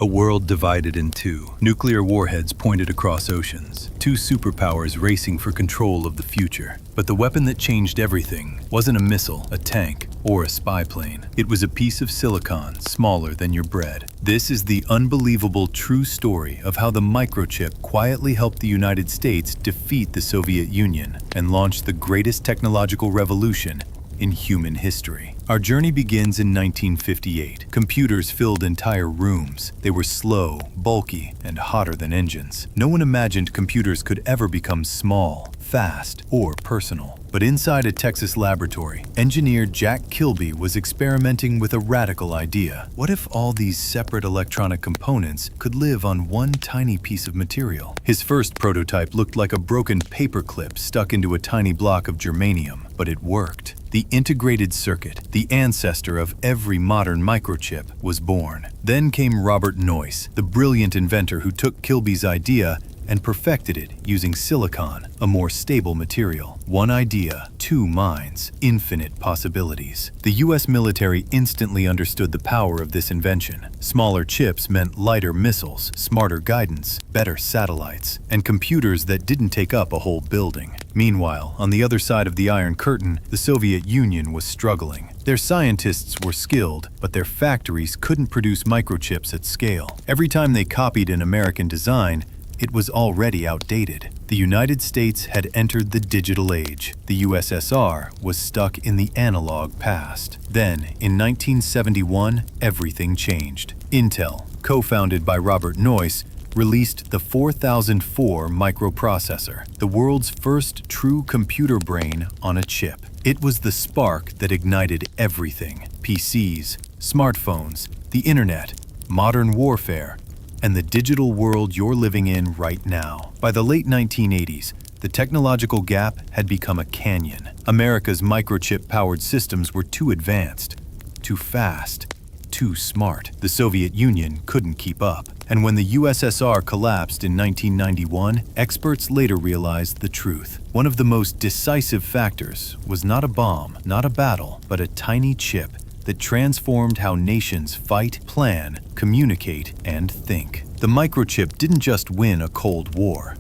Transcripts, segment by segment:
A world divided in two, nuclear warheads pointed across oceans, two superpowers racing for control of the future. But the weapon that changed everything wasn't a missile, a tank, or a spy plane. It was a piece of silicon smaller than your bread. This is the unbelievable true story of how the microchip quietly helped the United States defeat the Soviet Union and launch the greatest technological revolution in human history. Our journey begins in 1958. Computers filled entire rooms. They were slow, bulky, and hotter than engines. No one imagined computers could ever become small, fast, or personal. But inside a Texas laboratory, engineer Jack Kilby was experimenting with a radical idea. What if all these separate electronic components could live on one tiny piece of material? His first prototype looked like a broken paperclip stuck into a tiny block of germanium, but it worked. The integrated circuit, the ancestor of every modern microchip, was born. Then came Robert Noyce, the brilliant inventor who took Kilby's idea and perfected it using silicon, a more stable material. One idea, two minds, infinite possibilities. The US military instantly understood the power of this invention. Smaller chips meant lighter missiles, smarter guidance, better satellites, and computers that didn't take up a whole building. Meanwhile, on the other side of the Iron Curtain, the Soviet Union was struggling. Their scientists were skilled, but their factories couldn't produce microchips at scale. Every time they copied an American design, it was already outdated. The United States had entered the digital age. The USSR was stuck in the analog past. Then, in 1971, everything changed. Intel, co-founded by Robert Noyce, released the 4004 microprocessor, the world's first true computer brain on a chip. It was the spark that ignited everything: PCs, smartphones, the internet, modern warfare, and the digital world you're living in right now. By the late 1980s, the technological gap had become a canyon. America's microchip-powered systems were too advanced, too fast, too smart. The Soviet Union couldn't keep up. And when the USSR collapsed in 1991, experts later realized the truth. One of the most decisive factors was not a bomb, not a battle, but a tiny chip that transformed how nations fight, plan, communicate, and think. The microchip didn't just win a Cold War.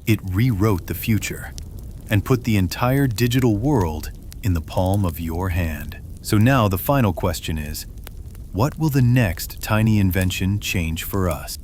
It rewrote the future and put the entire digital world in the palm of your hand. So now the final question is, what will the next tiny invention change for us?